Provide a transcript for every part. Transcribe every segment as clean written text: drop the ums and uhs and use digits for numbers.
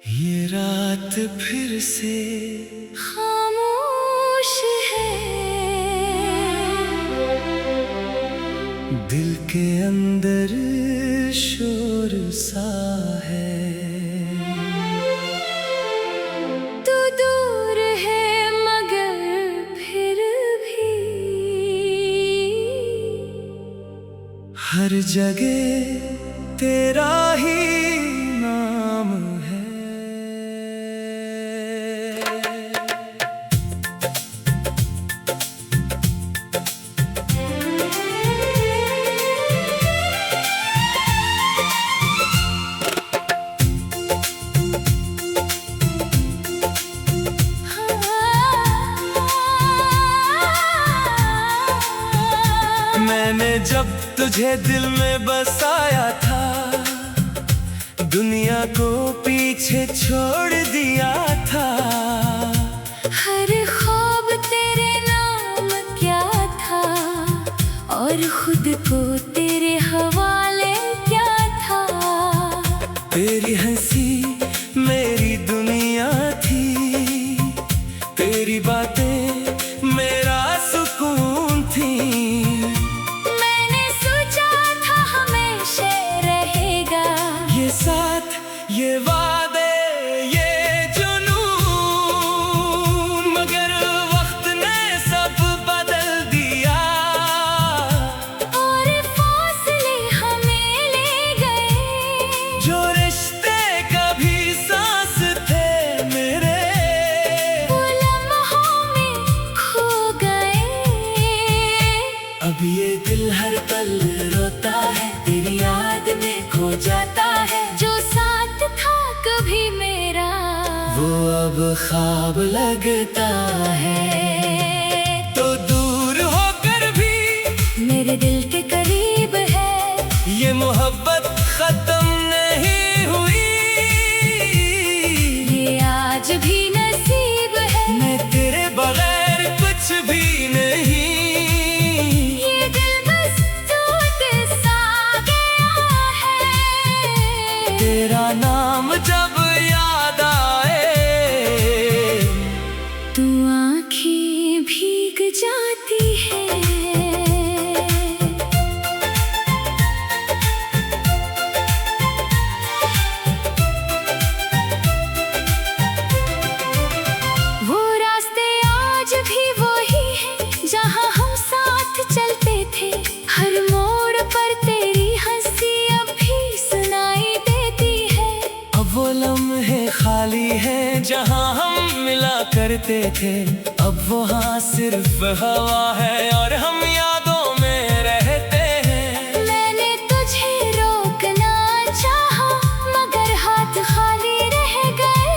ये रात फिर से खामोश है, दिल के अंदर शोर सा है। तू दूर है मगर फिर भी हर जगह तेरा ही नाम है। मैंने जब तुझे दिल में बसाया था, दुनिया को पीछे छोड़ दिया था। हर ख्वाब तेरे नाम क्या था और खुद को तेरे हवाले क्या था। तेरी हंसी मेरी दुनिया थी, तेरी बातें मेरा सुकून थी। मैंने सोचा था हमेशा रहेगा ये साथ ये वादे ये जुनून, मगर वक्त ने सब बदल दिया और फासले हमें ले गए। जो रिश्ते कभी सांस थे मेरे, वो लम्हों में खो गए। अब ये दिल हर पल रोता है, तेरी याद में खो जाता है। जो साथ था कभी मेरा वो अब ख्वाब लगता है। तो दूर होकर भी मेरे दिल के करीब है। ये मोहब्बत खत्म नहीं हुई, ये आज भी नसीब है। मैं तेरे बगैर कुछ भी नहीं। ये दिल बस टूट सा गया है। तेरा नाम जब याद आए, तू आँखें भीग जाती है। वो रास्ते आज भी वही है जहाँ हम साथ चलते थे। हर मोड़ पर तेरी हंसी अब भी सुनाई देती है। अब वो लम्हे खाली हैं जहाँ हम मिला करते थे। अब वहाँ सिर्फ हवा है और हम यादों में रहते हैं। मैंने तुझे रोकना चाहा मगर हाथ खाली रह गए।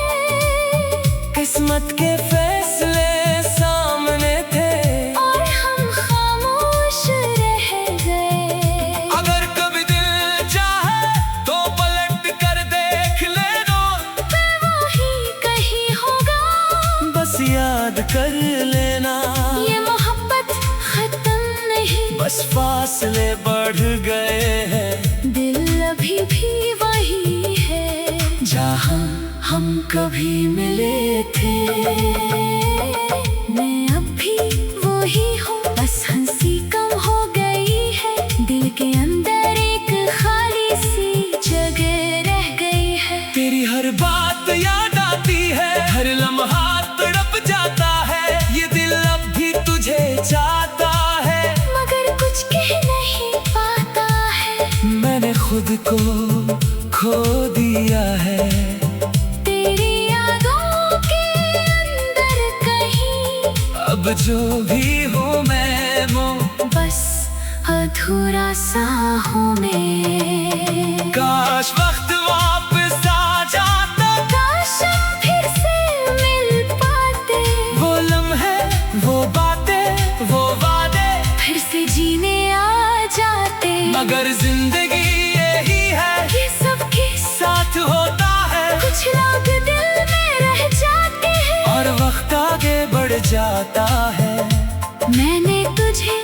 किस्मत के फैसले सामने थे और हम खामोश रह गए। अगर कभी दिल चाहे तो पलट कर देख लेना, मैं वही कहीं होगा। बस याद कर लेना। ये मोहब्बत खत्म नहीं, बस फासले बढ़ गए हैं। दिल अभी भी वही है जहाँ हम कभी मिले थे। मैं अब भी वही हूँ, बस हंसी कम हो गई है। दिल के अंदर एक खाली सी जगह रह गई है। तेरी हर बात याद आती है, हर लम्हा तड़प जाता है। ये दिल अब भी तुझे चाहता है मगर कुछ कह नहीं पाता है। मैंने खुद को खो दिया है। तेरी यादों के अंदर कहीं अब जो भी हूँ मैं वो बस अधूरा सा हूँ मैं। काश वक्त वापस आ जाता, काश हम फिर से मिल पाते। वो लम्हे वो बातें वो वादे फिर से जीने आ जाते। मगर जिंदगी यही है, ये सबके साथ होता है। कुछ लोग दिल में रह जाते हैं और वक्त आगे बढ़ जाता है। मैंने तुझे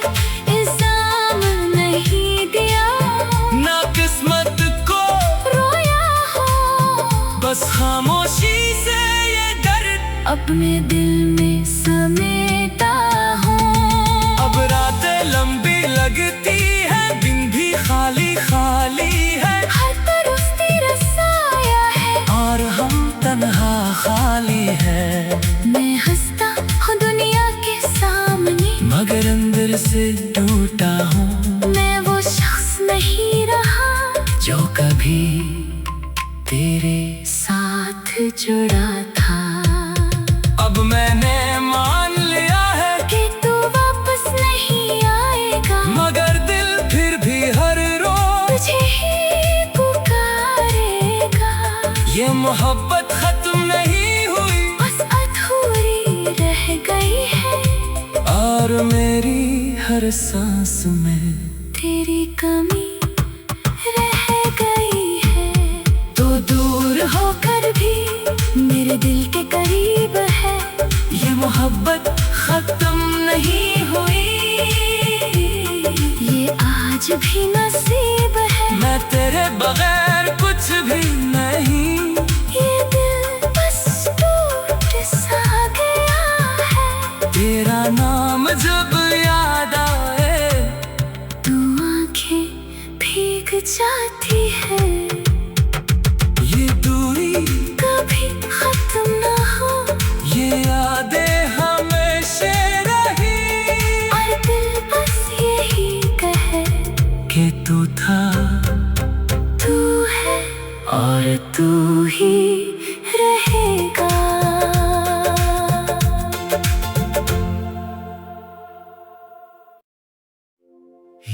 इल्जाम नहीं दिया, ना किस्मत को बस खामोशी से ये दर्द अपने दिल में समेटा हूँ। अब रातें लंबी लगती है, दिन भी खाली खाली है, हर तरफ तेरा साया है और हम तन्हा खाली है। मैं हंसता हूँ दुनिया के सामने, मगर अंदर से टूटा हूँ। मैं वो शख्स नहीं रहा जो कभी तेरे साथ जुड़ा था। अब मैंने मान लिया है कि तू वापस नहीं आएगा, मगर दिल फिर भी हर रोज तुझे ही पुकारेगा। ये मोहब्बत खत्म नहीं हुई, बस अधूरी रह गई है, और मेरी हर सांस में तेरी कमी रह गई है। तो दूर होकर भी मेरे दिल के करीब है, ये मोहब्बत खत्म नहीं हुई। ये आज भी नसीब है। मैं तेरे बगैर कुछ भी नहीं, ये दिल बस टूट सा गया है। तेरा नाम जब याद आए तू आंखें भीग जाती है। ये दूरी कभी खत्म ना हो, ये यादें हमेशा रही, और दिल बस यही कहे कि तू था तू है और तू ही रहेगा।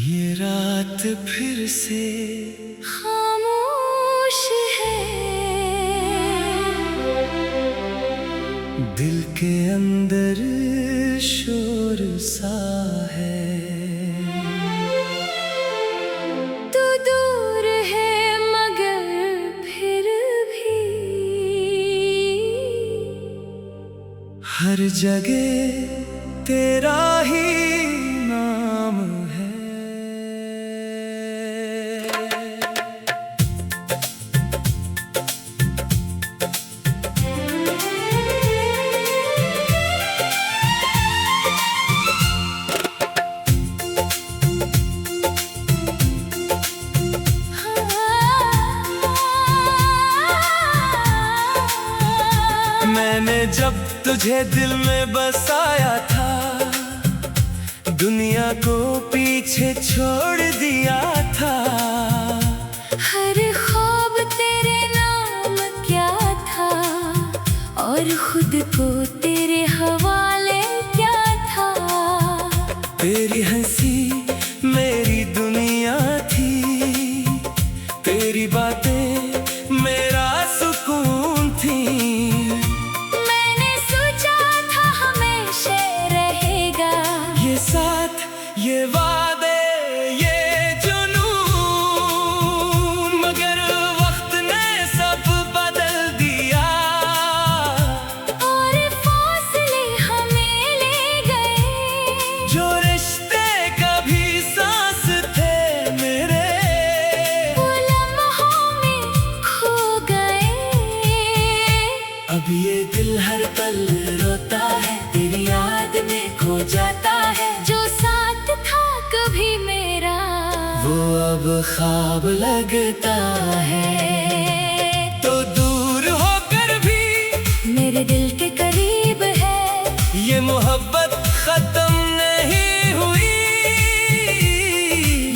ये रात फिर से खामोश है, दिल के अंदर शोर सा है। तू दूर है मगर फिर भी हर जगह तेरा ही नाम है। मैंने जब तुझे दिल में बसाया था, दुनिया को पीछे छोड़ दिया था। हर ख्वाब तेरे नाम क्या था, और खुद को तेरे हवाले क्या था। तेरी हंसी मेरी दुनिया थी, तेरी बातें मेरा सुकून थी। मैंने सोचा था हमेशा रहेगा, ये साथ ये वादे ये जुनून, मगर वक्त ने सब बदल दिया, और फासले हमें ले गए। जो रिश्ते कभी सांस थे मेरे, वो लम्हों में खो गए। अब ये दिल हर पल रोता है, तेरी याद में खो जाता है। जो साथ था कभी मेरा, वो अब ख्वाब लगता है। तो दूर होकर भी मेरे दिल के करीब है, ये मोहब्बत खत्म नहीं हुई।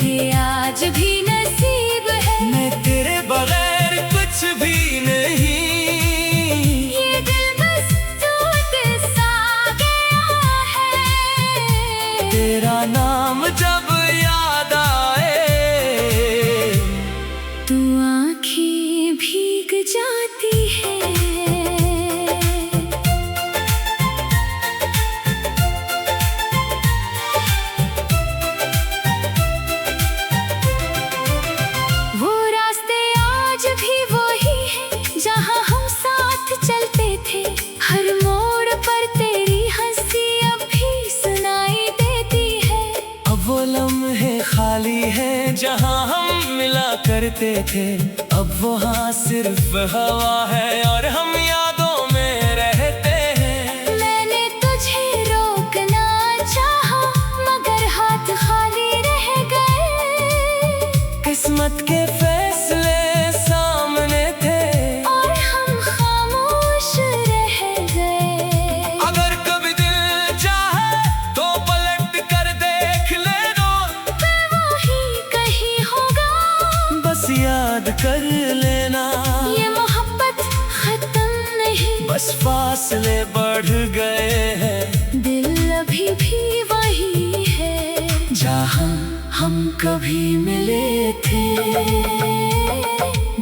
ये आज भी नसीब है। मैं तेरे बगैर कुछ भी नहीं, ये दिल बस टूट सा गया है। तेरा नाम जब याद आए तू आंखें भीग जाती है। वो रास्ते आज भी वही है जहाँ हम साथ चलते थे। हर मोड़ पर तेरी हंसी अब भी सुनाई देती है। अब वो लम्हे खाली हैं जहाँ हम मिला करते थे। अब वो हाँ सिर्फ हवा है और हम यादों में रहते हैं। मैंने तुझे रोकना चाहा मगर हाथ खाली रह गए। किस्मत के फैसले सामने थे और हम खामोश रह गए। अगर कभी दिल चाहे तो पलट कर देख लेना, मैं वही कहीं होगा, बस याद कर लेना। ये मोहब्बत खत्म नहीं, बस फासले बढ़ गए हैं। दिल अभी भी वही है जहाँ हम कभी मिले थे।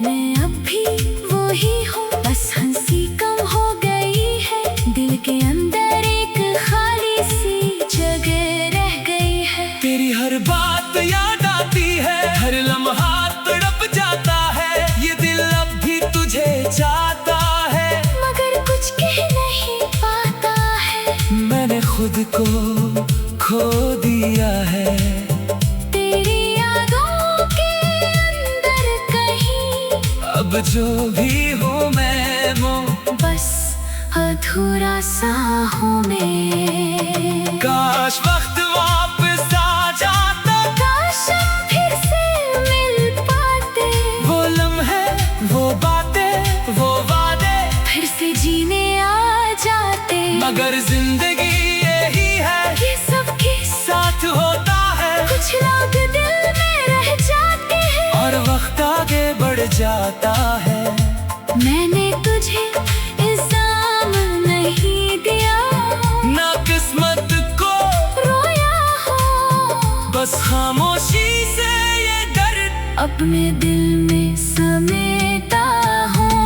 मैं अब भी वही हूँ, बस हंसी कम हो गई है। दिल के अंदर एक खाली सी जगह रह गई है। तेरी हर बात याद आती है, हर लम्हा तड़प जाता है। ये दिल अब भी तुझे चाहता है मगर कुछ कह नहीं पाता है। मैंने खुद को खो दिया है तेरी यादों के अंदर कहीं, अब जो भी हूँ मैं वो बस अधूरा सा हूँ मैं। काश वक्त वापस आ जाता, काश हम फिर से मिल पाते, वो लम्हे वो बातें वो वादे फिर से जीने आ जाते। मगर जिंदगी यही है, ये सबके साथ होता है। कुछ लोग दिल में रह जाते हैं और वक्त आगे बढ़ जाता है। मैंने तुझे इल्जाम नहीं दिया, ना किस्मत को रोया हो, बस खामोशी से ये दर्द अपने दिल में समेटा हूँ।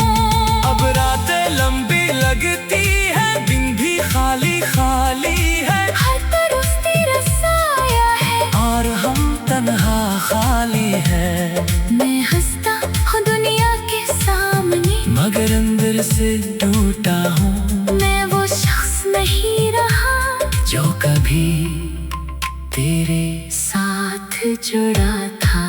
अब रातें लंबी लगती है, दिन भी खाली खाली है। हर तरफ तेरा साया है और हम तन्हा खाली है। मैं हंसता हूँ दुनिया के सामने, मगर अंदर से टूटा हूँ। मैं वो शख्स नहीं रहा जो कभी तेरे साथ जुड़ा था।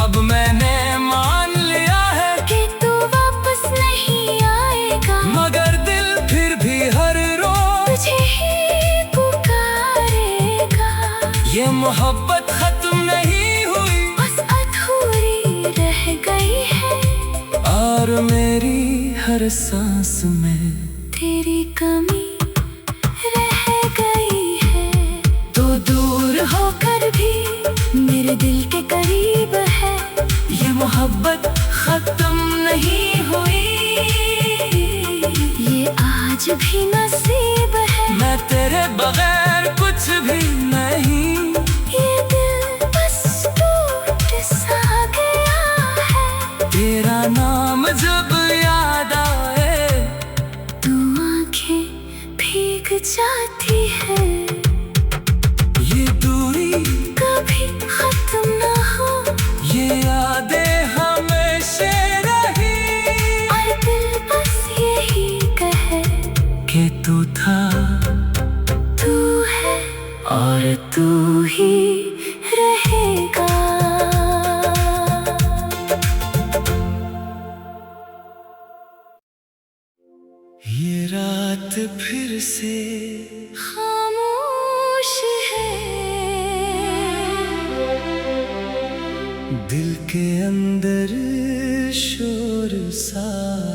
अब मैंने मान लिया है कि तू वापस नहीं आएगा, मगर दिल फिर भी हर रोज तुझे ही पुकारेगा। ये मोहब्बत खत्म नहीं हुई बस अधूरी रह गई है, और मेरी हर सांस में तेरी कमी रह गई है। तो दूर होकर भी मेरे दिल के करीब है, ये मोहब्बत खत्म नहीं हुई। ये आज भी नसीब है। मैं तेरे बगैर कुछ भी नहीं। ये दिल बस टूट सा गया है। तेरा नाम जब याद आए तू आंखें भीग जाती है। ये दूरी कभी खत्म ना हो, ये यादें हमेशा रही। और दिल बस यही कहे कि तू था तू है और तू ही रहेगा। ये रात फिर से खामोश है, दिल के अंदर शोर सा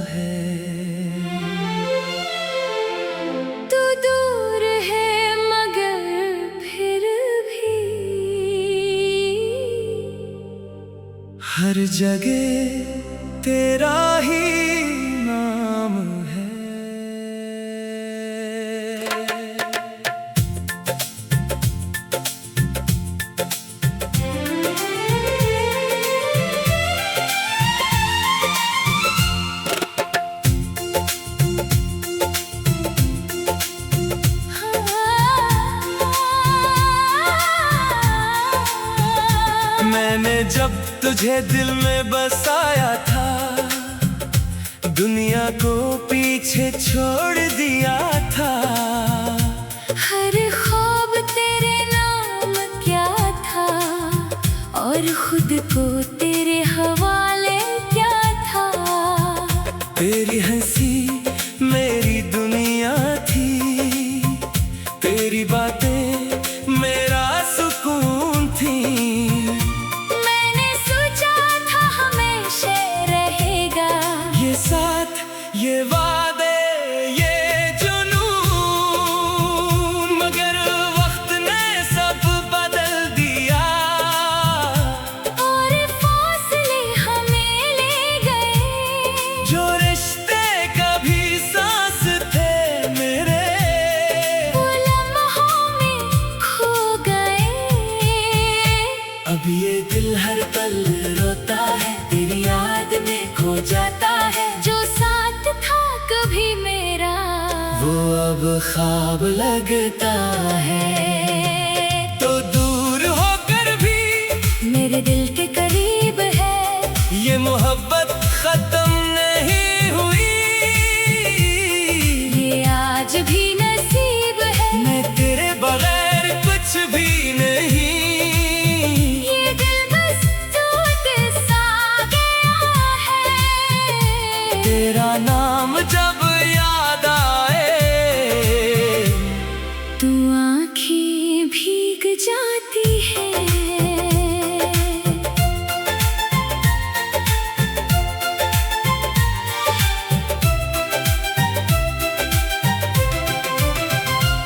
है। तू दूर है मगर फिर भी हर जगह तेरा ही नाम है। मैंने जब तुझे दिल में बसाया था, दुनिया को पीछे छोड़ दिया था। हर ख्वाब तेरे नाम क्या था और खुद को तेरे हवाले तेरी हंसी मेरी दुनिया थी, तेरी बातें मेरा सुकून थी। मैंने सोचा था हमेशा रहेगा ये साथ ये वादे ये जुनून, मगर वक्त ने सब बदल दिया और फासले हमें ले गए। जो रिश्ते कभी सांस थे मेरे, वो लम्हों में खो गए। अब ये दिल हर पल रोता है, तेरी याद में खो जाता है। जो साथ था कभी मेरा, वो अब ख्वाब लगता है। तो दूर होकर भी मेरे दिल के करीब है। ये मोहब्बत खत्म नहीं हुई, ये आज भी नसीब है। मैं तेरे बगैर कुछ भी नहीं। ये दिल बस टूट सा गया है। तेरा नाम जब याद आए, तू आँखें भीग जाती है।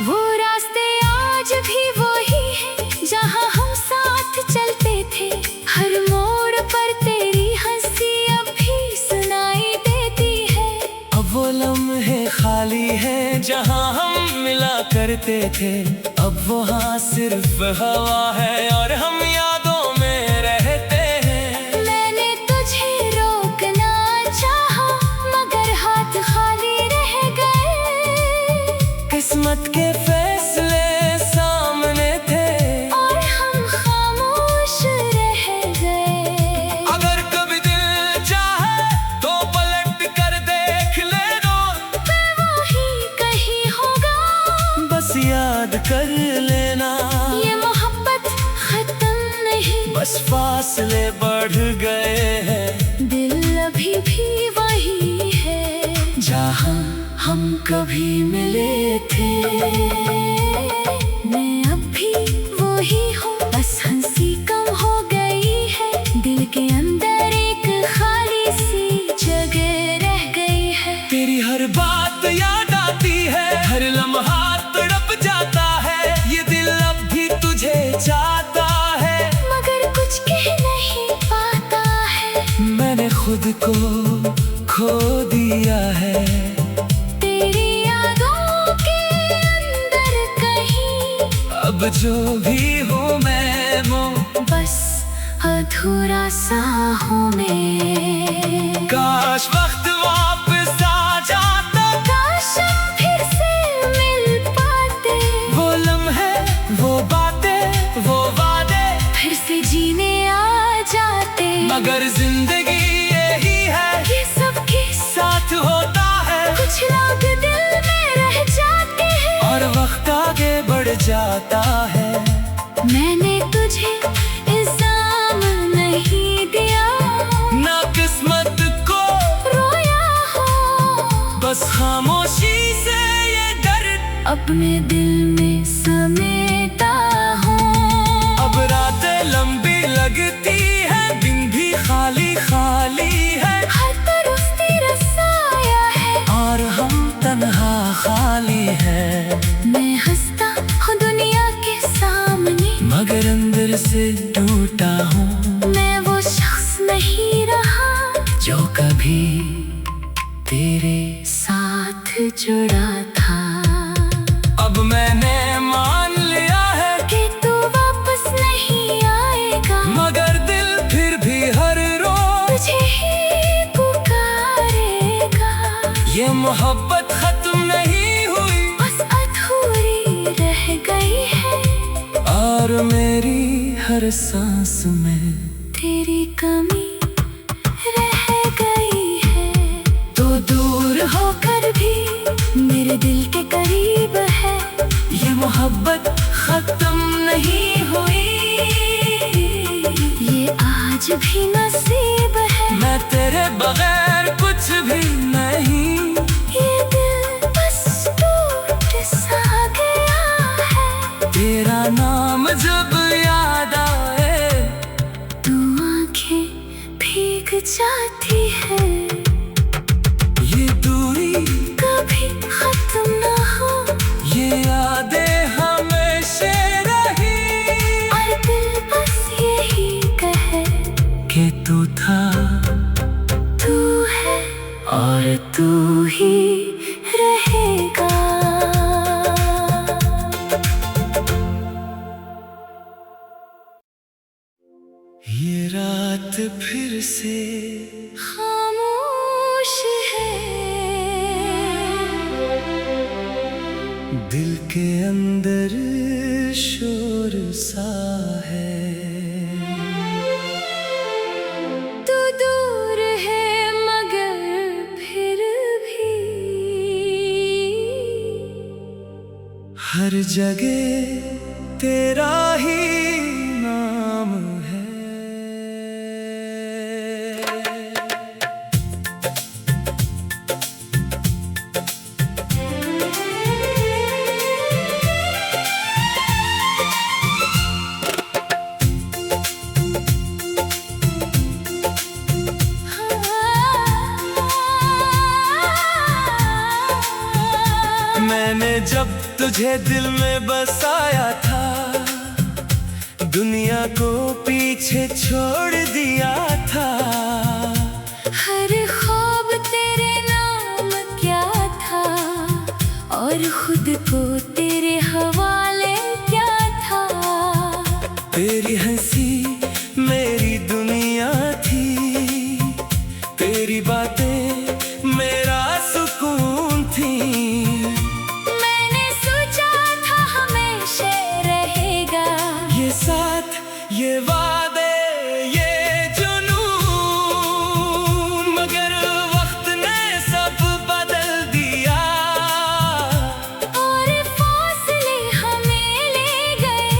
वो रास्ते आज भी वही है जहाँ हम साथ चलते थे। हर मोड़ पर तेरी हंसी अब भी सुनाई देती है। अब वो लम्हे खाली हैं जहाँ हम मिला करते थे। अब वहाँ सिर्फ हवा है और हम यादों में रहते हैं। मैंने तुझे रोकना चाहा मगर हाथ खाली रह गए। किस्मत के फैसले सामने थे और हम खामोश रह गए। अगर कभी दिल चाहे तो पलट कर देख लेना, मैं वही कहीं होगा। बस याद कर लेना। ये मोहब्बत खत्म नहीं, बस फासले बढ़ गए हैं दिल अभी भी वही है जहाँ हम कभी मिले थे। मैं अब भी वही हूँ, बस हंसी कम हो गई है। दिल के अंदर एक खाली सी जगह रह गई है। तेरी हर बात याद आती है, हर लम्हा तड़प जाता है। ये दिल अब भी तुझे चाहता है, मगर कुछ कह नहीं पाता है। मैंने खुद को खो दिया है। तेरी यादों के अंदर कहीं अब जो भी हूँ मैं वो बस अधूरा सा हूँ मैं। काश वक्त वापस आ जाता, काश हम फिर से मिल पाते। वो लम्हे वो बातें वो वादे फिर से जीने आ जाते। मगर जिंदगी यही है, ये सबके साथ होता है। कुछ लोग दिल में रह जाते हैं और वक्त आगे बढ़ जाता है। मैंने तुझे इल्जाम नहीं दिया, ना किस्मत को रोया हो। बस खामोशी से ये दर्द अपने दिल में समेटा हूँ। अब रातें लंबी लगती है, दिन भी खाली खाली है। हर तरफ तेरा साया है और हम तन्हा खाली है। मैं हंसता हूँ दुनिया के सामने, मगर अंदर से टूटा हूँ। मैं वो शख्स नहीं रहा जो कभी तेरे साथ जुड़ा था। अब मैंने मान लिया है कि तू वापस नहीं आएगा, मगर दिल फिर भी हर रोज तुझे ही पुकारेगा। ये मोहब्बत खत्म नहीं हुई बस अधूरी रह गई है। और मेरी हर सांस में तेरी कमी रह गई है। तो दूर होकर भी मेरे दिल के करीब है। ये मोहब्बत खत्म नहीं हुई, ये आज भी नसीब है। मैं तेरे बगैर कुछ भी नहीं। और तू ही रहेगा। ये रात फिर से खामोश है, दिल के अंदर शोर सा है। तू दूर है मगर फिर भी हर जगह तेरा ही नाम है। मैंने जब तुझे दिल में बसाया था, दुनिया को पीछे छोड़ दिया था। हर ख्वाब तेरे नाम क्या था और खुद को तेरे हवाले क्या था। तेरी हंसी मेरी दुनिया थी, तेरी बातें मेरा सुकून थी। मैंने सोचा था हमेशा रहेगा ये साथ ये वादे ये जुनून, मगर वक्त ने सब बदल दिया और फासले हमें ले गए।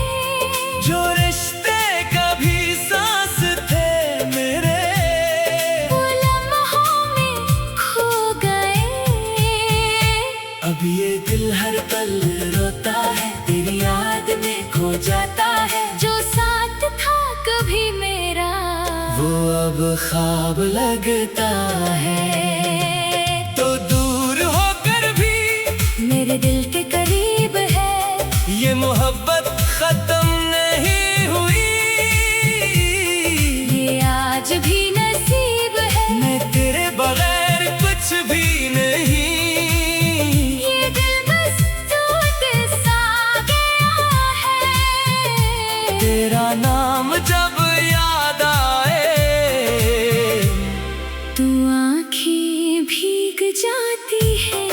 जो रिश्ते कभी सांस थे मेरे, वो लम्हों में खो गए। अब ये दिल हर पल रोता है, तेरी याद में खो जाता है। जो साथ था कभी मेरा वो अब ख्वाब लगता है। तो दूर होकर भी मेरे दिल के करीब है। ये मोहब्बत खत्म नहीं हुई, ये आज भी नसीब है। मैं तेरे बगैर कुछ भी नहीं। ये दिल बस टूट सा गया है। तेरा नाम जब याद आए, तू आँखें भीग जाती है।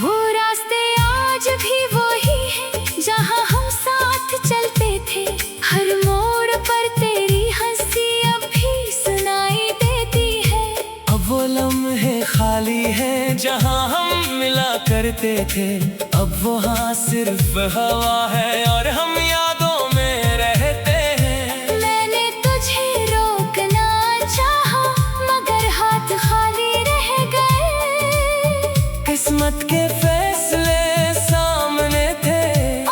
वो रास्ते आज भी वही है जहाँ हम साथ चलते थे। हर मोड़ पर तेरी हंसी अब भी सुनाई देती है। अब वो लम्हे खाली हैं जहाँ हम मिला करते थे। अब वहाँ सिर्फ हवा है और हम यादों में रहते हैं। मैंने तुझे रोकना चाहा मगर हाथ खाली रह गए। किस्मत के फैसले सामने थे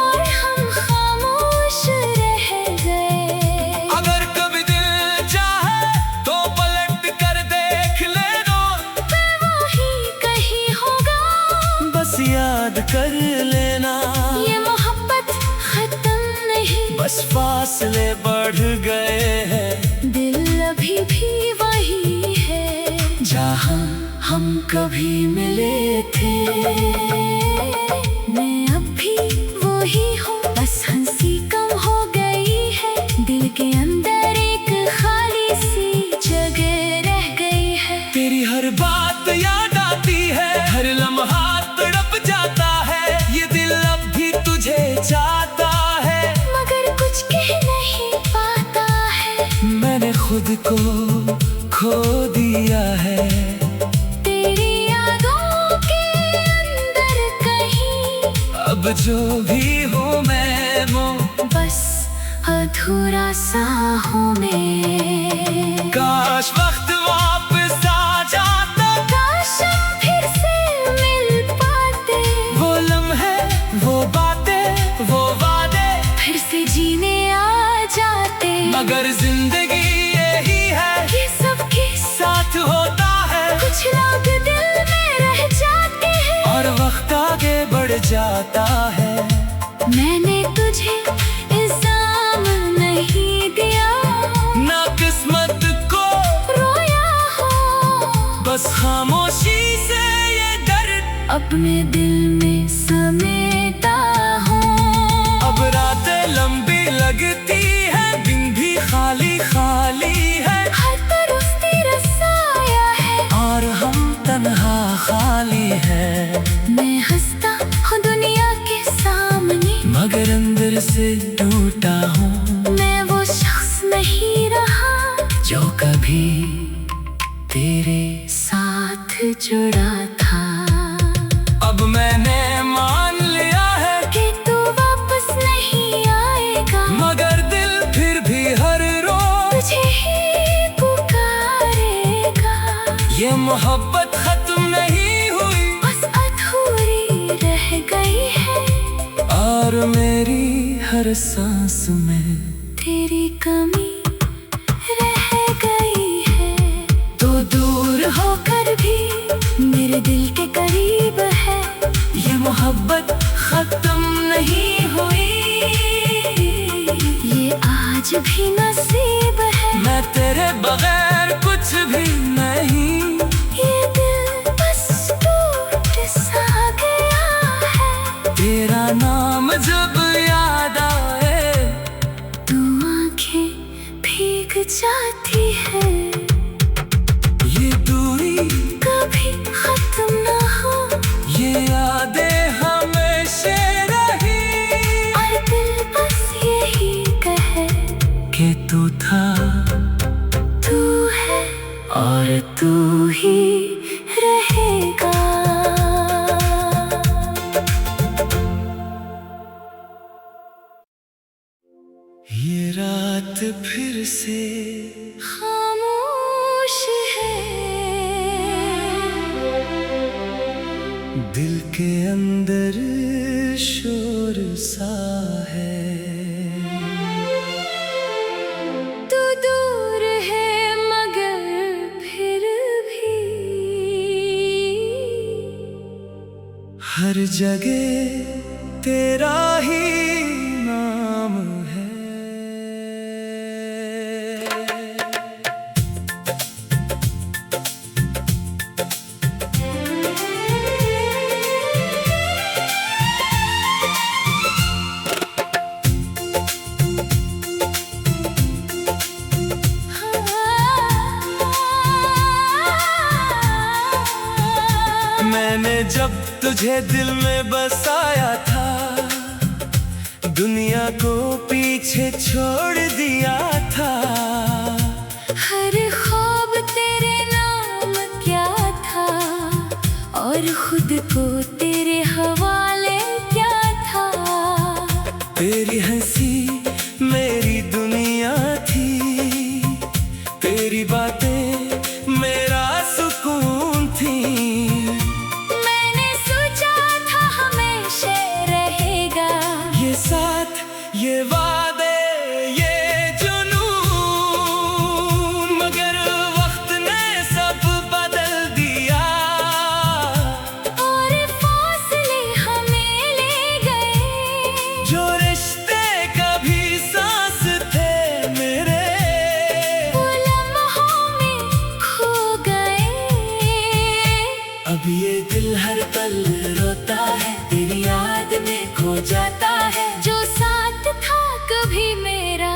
और हम खामोश रह गए। अगर कभी दिल चाहे तो पलट कर देख लेना, मैं वही कहीं होगा। बस याद कर लेना। ये मोहब्बत खत्म नहीं, बस फासले बढ़ गए हैं। दिल अभी भी वही है जहाँ हम कभी मिले थे। मैं अब भी वही हूँ, बस हंसी कम हो गई है। दिल के अंदर एक खाली सी जगह रह गई है। तेरी हर बात याद आती है, हर लम्हा तड़प जाता है। ये दिल अब भी तुझे चाहता है मगर कुछ कह नहीं पाता है। मैंने खुद को खो दिया है। तेरी यादों के अंदर कहीं अब जो भी हूँ मैं वो बस अधूरा सा हूँ मैं। काश वक्त वापस आ जाता, काश हम फिर से मिल पाते। वो लम्हे वो बातें वो वादे फिर से जीने आ जाते। मगर जिंदगी यही है, ये सबके साथ होता है। कुछ लोग दिल में रह जाते हैं और वक्त आगे बढ़ जाता है। अपने दिल में समेटा हूँ। अब रातें लंबी लगती है, दिन भी खाली खाली है, हर तरफ तेरा साया है और हम तन्हा खाली है। मैं हंसता हूँ दुनिया के सामने, मगर अंदर से टूटा हूँ। मैं वो शख्स नहीं रहा जो कभी तेरे साथ जुड़ा था। अब मैंने मान लिया है कि तू वापस नहीं आएगा, मगर दिल फिर भी हर रोज तुझे ही पुकारेगा। ये मोहब्बत खत्म नहीं हुई, बस अधूरी रह गई है, और मेरी हर सांस में तेरी कमी रह गई है। तो दूर होकर भी मेरे दिल के करीब है, ये मोहब्बत खत्म नहीं हुई। ये आज भी नसीब है। मैं तेरे बगैर कुछ भी नहीं, ये दिल बस टूट सा गया है। तेरा नाम जब याद आए तू आंखें भीग जाती है। ये दूरी कभी खत्म ना हो, ये यादें हमेशा रही, और दिल बस यही कहे कि तू था तू है और तू ही रहेगा। ये रात फिर से खामोश है, दिल के अंदर शोर सा है। तू दूर है मगर फिर भी हर जगह तेरा ही नाम है। मैंने जब तुझे दिल में बसाया था, दुनिया को पीछे छोड़ दिया था। हर ख्वाब तेरे नाम क्या था, और खुद को तेरे हवाले क्या था। तेरी हंसी मेरी दुनिया थी, तेरी बातें मेरा सुकून थी। मैंने सोचा था हमेशा रहेगा, ये साथ ये वादे ये जुनून, मगर वक्त ने सब बदल दिया, और फासले हमें ले गए। जो रिश्ते कभी सांस थे मेरे, वो लम्हों में खो गए। अब ये दिल हर पल रोता है, तेरी याद में खो जाता है। जो साथ था कभी मेरा,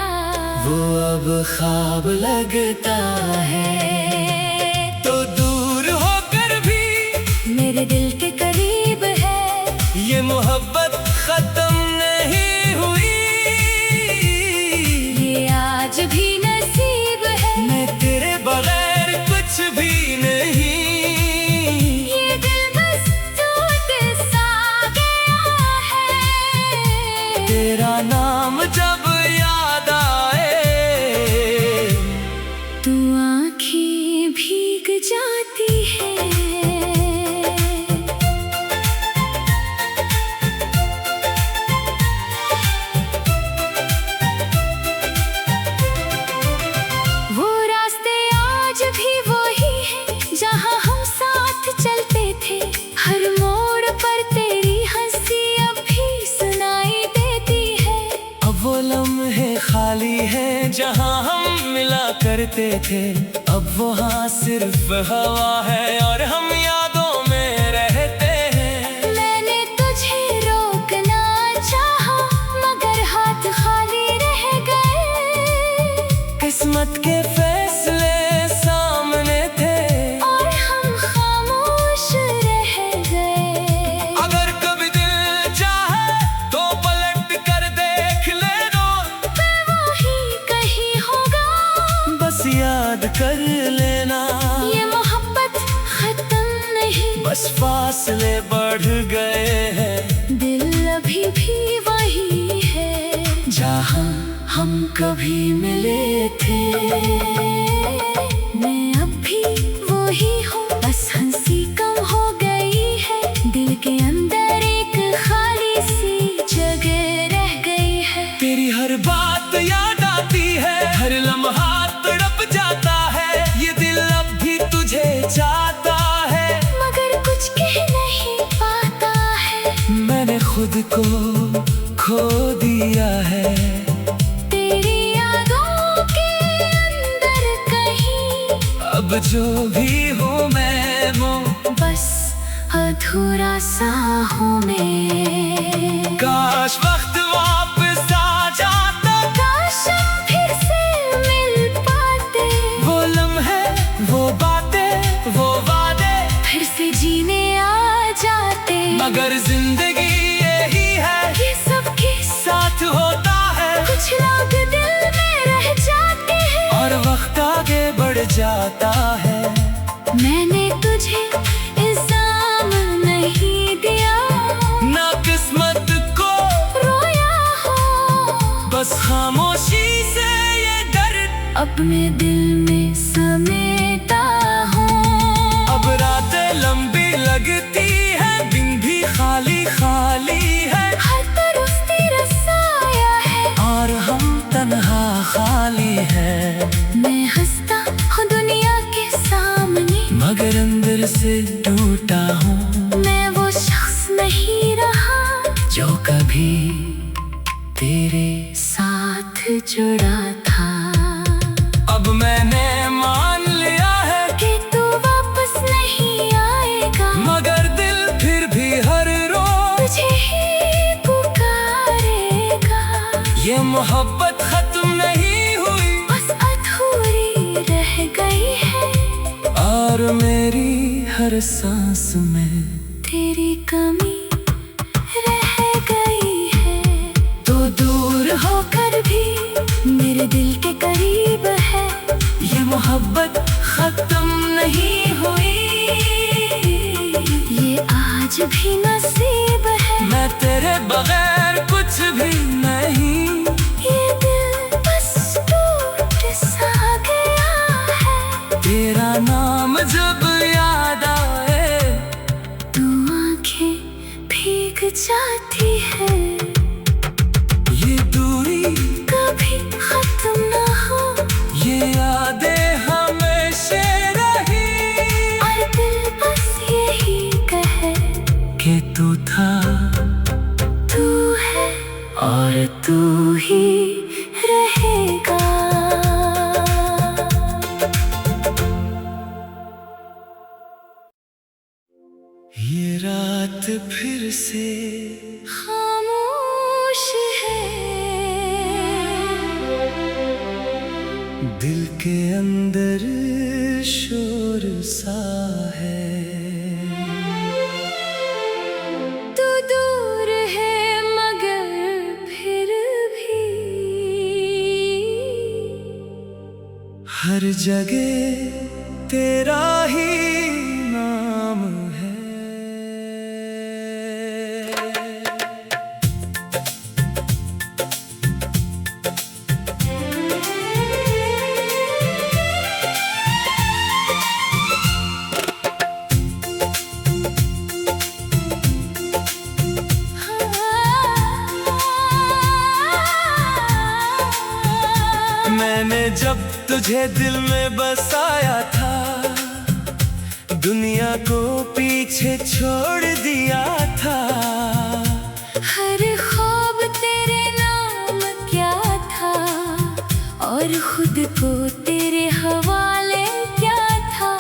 वो अब ख्वाब लगता है। तो दूर होकर भी मेरे दिल के करीब है, ये मोहब्बत खत्म नहीं हुई। ये आज भी नसीब है। मैं तेरे बगैर कुछ भी नहीं, ये दिल बस टूट सा गया है। तेरा नाम जब याद आए तू आंखें भीग जाती है। वो रास्ते आज भी वही है जहाँ हम साथ चलते थे। हर मोड़ पर तेरी हंसी अब भी सुनाई देती है। अब वो लम्हे खाली हैं जहाँ हम मिला करते थे। अब वहाँ सिर्फ हवा है और हम यादों में रहते हैं। फासले बढ़ गए हैं। दिल अभी भी वही है जहाँ हम कभी मिले थे। मैं अब भी वही हूँ, बस हंसी कम हो गई है। दिल के अंदर एक खाली सी जगह रह गई है। तेरी हर बात याद आती है, हर लम्हा तड़प जाता है। ये दिल अब भी तुझे चाहता है, मगर कुछ कह नहीं पाता है। मैंने खुद को खो दिया है। तेरी यादों के अंदर कहीं अब जो भी हूँ मैं वो बस अधूरा सा हूँ मैं। काश वक्त वापस आ जाता, काश हम फिर से मिल पाते। वो लम्हे, वो बातें, वो वादे फिर से जीने आ जाते। मगर जिंदगी यही है, ये सबके साथ होता है। कुछ लोग दिल में रह जाते हैं और वक्त आगे बढ़ जाता है। मैंने तुझे इल्जाम नहीं दिया, ना किस्मत को रोया हो। बस खामोशी से ये दर्द अपने दिल में समेटा हूँ। अब रातें लंबी लगती है, दिन भी खाली खाली है। हर तरफ तेरा साया है और हम तन्हा खाली है। मैं हंसता हूँ दुनिया के सामने, मगर अंदर से टूटा हूँ। मैं वो शख्स नहीं रहा जो कभी तेरे साथ जुड़ा था। अब मैंने मान लिया है, कि तू वापस नहीं आएगा, मगर दिल फिर भी हर रोज तुझे ही पुकारेगा। ये मोहब्बत खत्म नहीं हुई, बस अधूरी रह गई है। और मेरी हर सांस में तेरी कमी रह गई है। तो दूर होकर भी मेरे दिल के करीब है। ये मोहब्बत खत्म नहीं हुई। ये आज भी नसीब है। मैं तेरे बगैर कुछ भी नहीं। ये दिल बस टूट सा गया है। तेरा नाम जब याद आए, तू आंखें भीग जाती है। ये दूरी कभी खत्म ना हो, ये यादें हमेशा रही। और दिल बस यही कहे कि तू था तू है और तू ही रहेगा। ये रात फिर से खामोश है, दिल के अंदर शोर सा है। तू दूर है मगर फिर भी हर जगह तेरा ही नाम है। मैंने जब तुझे दिल में बसाया था, दुनिया को पीछे छोड़ दिया था। हर ख्वाब तेरे नाम क्या था, और खुद को तेरे हवाले क्या था।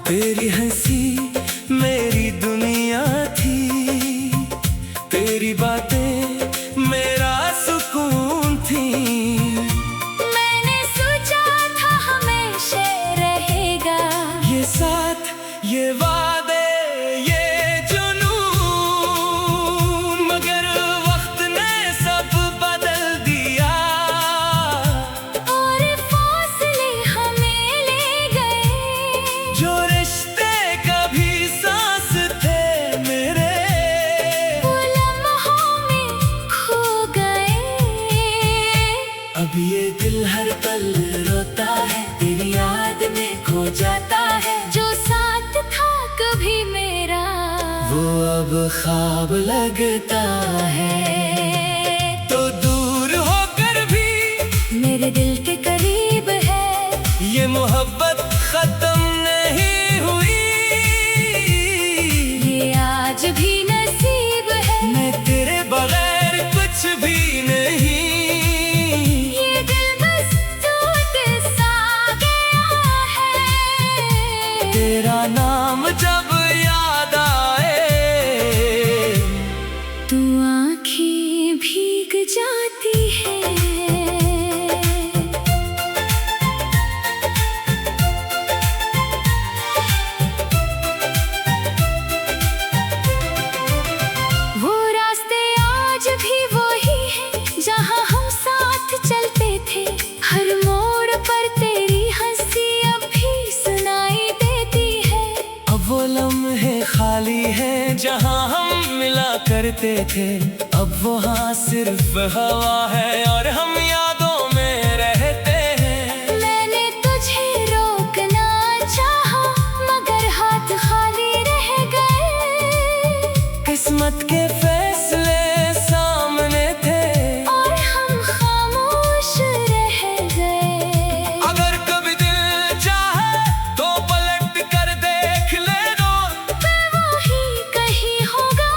तेरी हंसी मेरी दुनिया थी, तेरी बातें मेरा सुकून थी। मैंने सोचा था हमेशा रहेगा, ये साथ, ये वादे, ये जुनून। ख्वाब लगता है। तो दूर होकर भी मेरे दिल के करीब है, ये मोहब्बत खत्म नहीं हुई। ये आज भी नसीब है। मैं तेरे बगैर कुछ भी नहीं। ये दिल बस टूट सा गया है। तेरा नाम जब याद आए, तू आँखें भीग जाती है। वो रास्ते आज भी वही है जहाँ हम साथ चलते थे। हर मोड़ पर तेरी हंसी अब भी सुनाई देती है। अब वो लम्हे खाली हैं जहाँ हम मिला करते थे। अब वहाँ सिर्फ हवा है और हम यादों में रहते हैं। मैंने तुझे रोकना चाहा मगर हाथ खाली रह गए। किस्मत के फैसले सामने थे और हम खामोश रह गए। अगर कभी दिल चाहे तो पलट कर देख लेना। मैं वही कहीं होगा,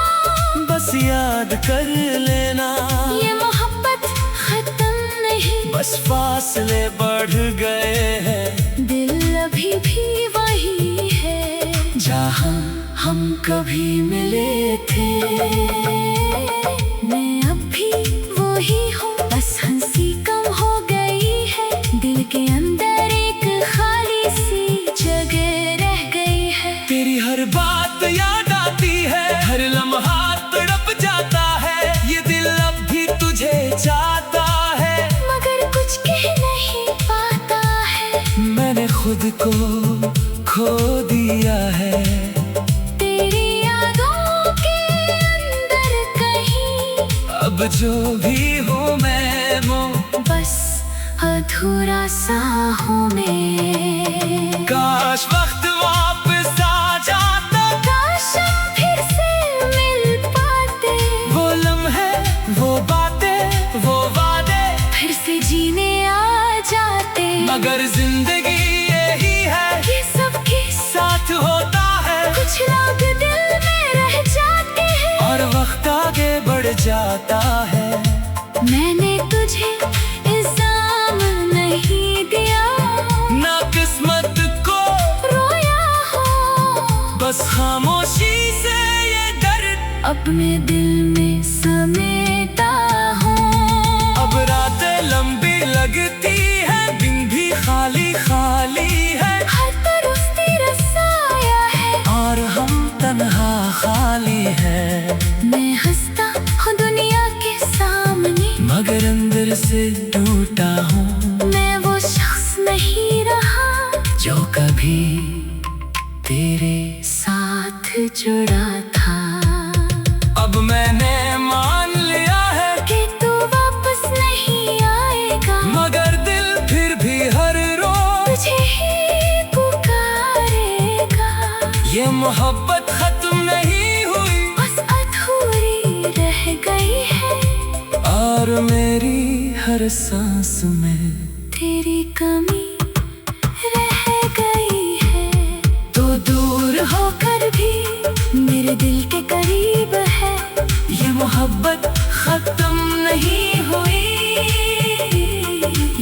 बस याद कर लेना। ये मोहब्बत खत्म नहीं, बस फासले बढ़ गए हैं। दिल अभी भी वही है जहाँ हम कभी मिले थे। मैं अब भी वही हूँ, बस हंसी कम हो गई है। दिल के अंदर एक खाली सी जगह रह गई है। तेरी हर बात याद आती है, हर लम्हा तड़प जाता है। ये दिल अब भी तुझे चाहता है मगर कुछ कह नहीं पाता है। मैंने खुद को खो दिया है। तेरी यादों के अंदर कहीं अब जो भी हूँ मैं वो बस अधूरा सा हूँ मैं। काश वक्त वापस आ जाता। काश हम फिर से मिल पाते। वो लम्हे, वो बातें, वो वादे फिर से जीने आ जाते। मगर जिंदगी यही है, ये सबके साथ होता है। कुछ लोग दिल में रह जाते हैं और वक्त आगे बढ़ जाता है। मैंने तुझे इल्जाम नहीं दिया, ना किस्मत को रोया हो। बस खामोशी से ये दर्द अपने दिल में समेटा हूँ। अब रातें लंबी लगती है, दिन भी खाली खाली है। हर तरफ तेरा साया है और हम तन्हा खाली है। मैं हंसता हूँ दुनिया के सामने, मगर अंदर से टूटा हूँ। मैं वो शख्स नहीं रहा जो कभी तेरे साथ जुड़ा था। अब मैंने मान लिया है कि तू वापस नहीं आएगा, मगर दिल फिर भी हर रोज तुझे ही पुकारेगा। ये मोहब्बत खत्म नहीं हुई बस अधूरी रह गई है। और मेरी हर सांस में तेरी कमी रह गई है। तो दूर होकर भी मेरे दिल के करीब है। ये मोहब्बत खत्म नहीं हुई।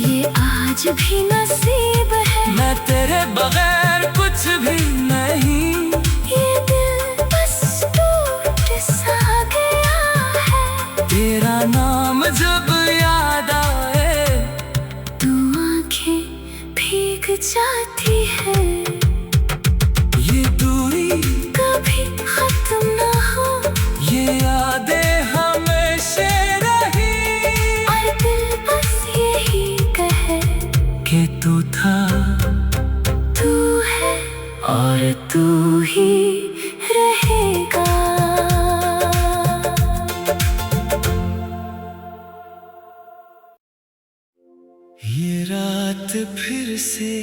ये आज भी नसीब है। मैं तेरे बगैर कुछ भी नहीं। ये दिल बस टूट सा गया है। तेरा नाम जब याद आए, तू आंखें भीग जाती है। ये दूरी कभी खत्म ना हो, ये यादें हमेशा रही। और दिल बस यही कहे कि तू था तू है और तू ही रहेगा। ये रात फिर से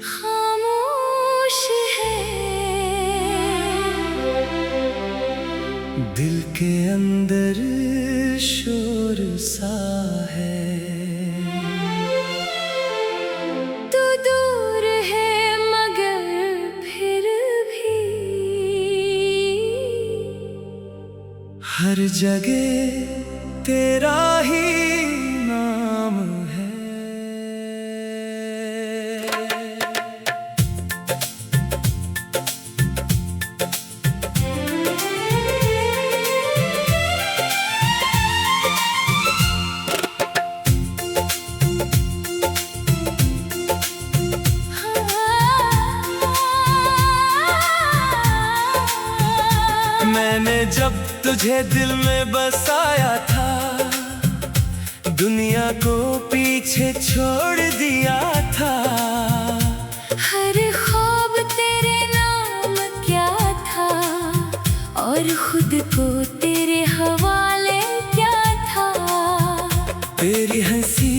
खामोश है। के अंदर शोर सा है। तू दूर है मगर फिर भी हर जगह तेरा ही नाम है। मैंने जब तुझे दिल में बसाया था, दुनिया को पीछे छोड़ दिया था। हर ख्वाब तेरे नाम क्या था और खुद को तेरे हवाले क्या था। तेरी हंसी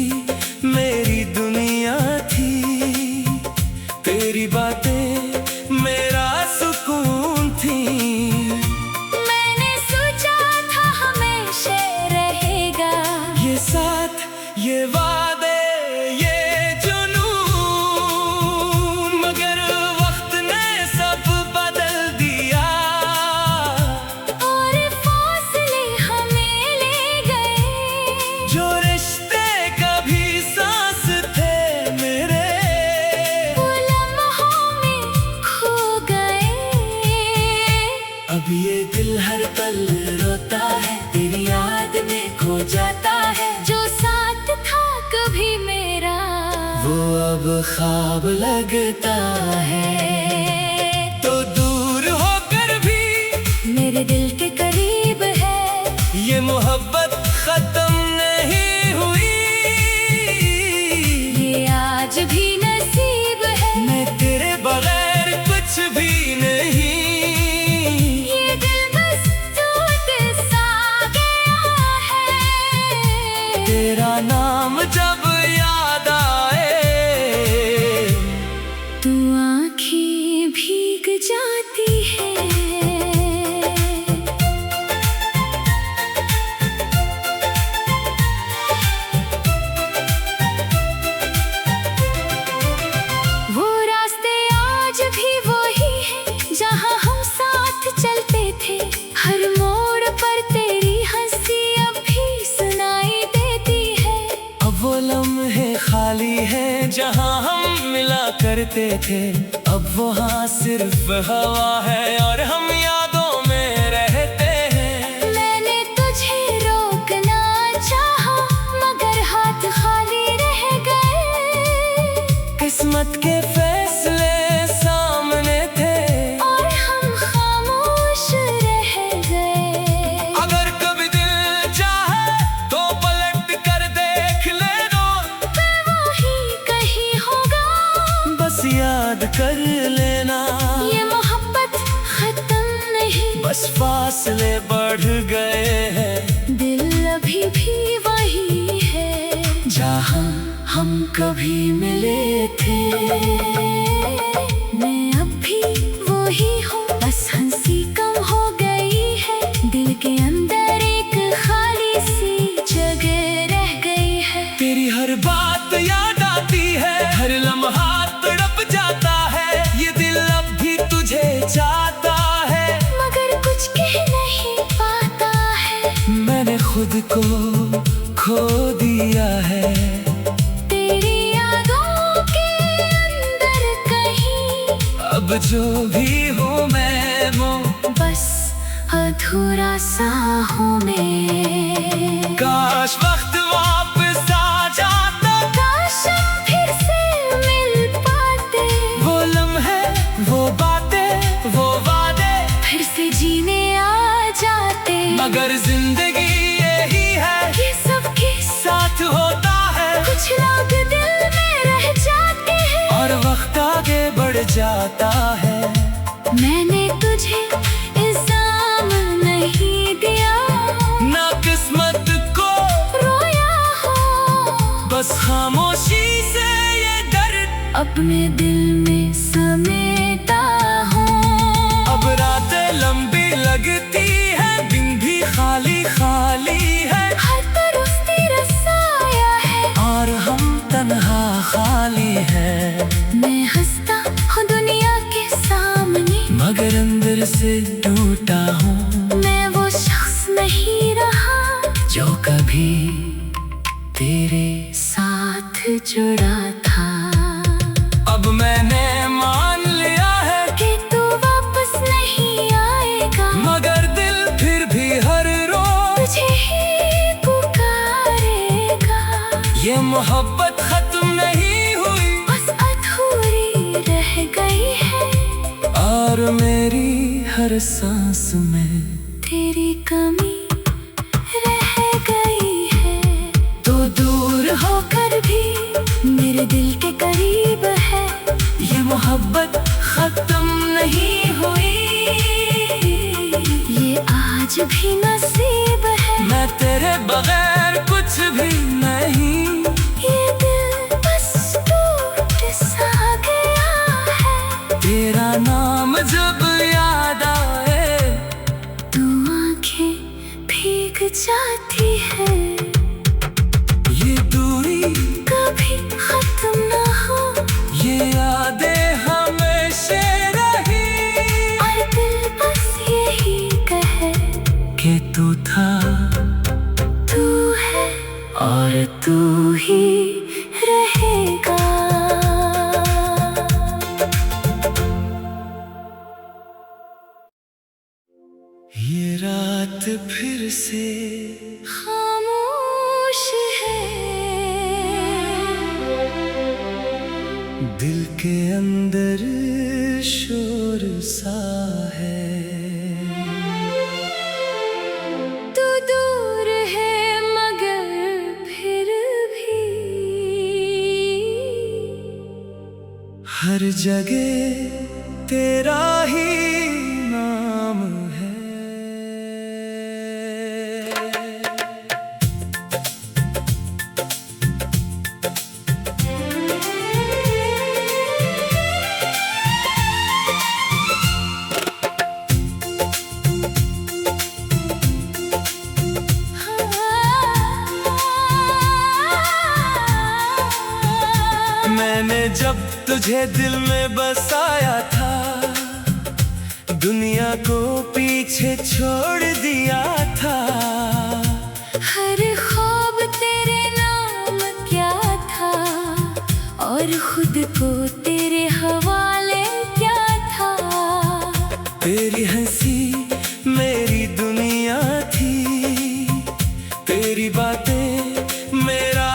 मेरी दुनिया थी, तेरी बातें मेरा सुकून थी। मैंने सोचा था हमेशा रहेगा ये साथ ये वादे ये जुनून, मगर वक्त ने सब बदल दिया और फासले हमें ले गए। जो रिश्ते कभी सांस थे मेरे, वो लम्हों में खो गए। अब ये दिल हर पल रोता है, तेरी याद में खो जाता है। जो साथ था कभी मेरा वो अब ख्वाब लगता है। तो दूर होकर भी मेरे दिल के करीब है। ये मोहब्बत खत्म नहीं हुई, ये आज भी नसीब है। मैं तेरे बगैर कुछ भी नहीं। ये दिल बस टूट सा गया है। तेरा नाम जब याद आए, तू आँखें भीग जाती है। वो रास्ते आज भी वही है जहाँ हम साथ चलते थे। हर मोड़ पर तेरी हंसी अब भी सुनाई देती है। अब वो लम्हे खाली हैं जहाँ हम मिला करते थे। अब वहाँ सिर्फ हवा है और हम यादों में रहते हैं। मैंने तुझे रोकना चाहा मगर हाथ खाली रह गए। किस्मत के फैसले सामने थे और हम खामोश रह गए। अगर कभी दिल चाहे तो पलट कर देख लेना, मैं वही कहीं होगा। बस याद कर लेना। ये मोहब्बत खत्म नहीं, बस फासले बढ़ गए हैं। दिल अभी भी वही है जहाँ हम कभी मिले थे। मैं अब भी वही हूँ, बस हंसी कम हो गई है। दिल के अंदर एक खाली सी जगह रह गई है। तेरी हर बात याद आती है, हर लम्हा तड़प जाता है। ये दिल अब भी तुझे चाहता है मगर कुछ कह नहीं पाता है। मैंने खुद को खो दिया है। तेरी यादों के अंदर कहीं अब जो भी हूँ मैं वो बस अधूरा सा हूँ मैं। काश वक्त वापस आ जाता, काश हम फिर से मिल पाते। वो लम्हे वो बातें वो वादे फिर से जीने आ जाते। मगर जिंदगी यही है, ये सबके साथ होता है। कुछ लोग दिल में रह जाते हैं और वक्त आगे बढ़ जाता है। मैंने तुझे इल्जाम नहीं दिया, ना किस्मत को रोया हो। बस खामोशी से ये दर्द अपने दिल में समेटा हूँ। अब रातें लंबी लगती है, दिन भी कभी तेरे साथ जुड़ा था। अब मैंने मान लिया है कि तू वापस नहीं आएगा, मगर दिल फिर भी हर रोज तुझे ही पुकारेगा। ये मोहब्बत खत्म नहीं हुई, बस अधूरी रह गई है, और मेरी हर सांस में तेरी कमी रह गई है। तो दूर होकर भी मेरे दिल के करीब है, ये मोहब्बत खत्म नहीं हुई। ये आज भी नसीब है, मैं तेरे बगैर कुछ भी नहीं। ये दिल बस टूट सा गया है। तेरा नाम जब याद आए तू आंखें भीग जाती है। ये दूरी कभी खत्म ना हो, ये यादें हमेशा रही, और दिल बस यही कहे कि तू था तू है और तू ही रहेगा। ये रात फिर से खामोश है, दिल के अंदर शोर सा है। तू दूर है मगर फिर भी हर जगह तेरा ही नाम है। मैंने जब तुझे दिल में बसाया था, दुनिया को पीछे छोड़ दिया था। हर ख्वाब तेरे नाम क्या था, और खुद को तेरे हवाले क्या था। तेरी हंसी मेरी दुनिया थी, तेरी बातें मेरा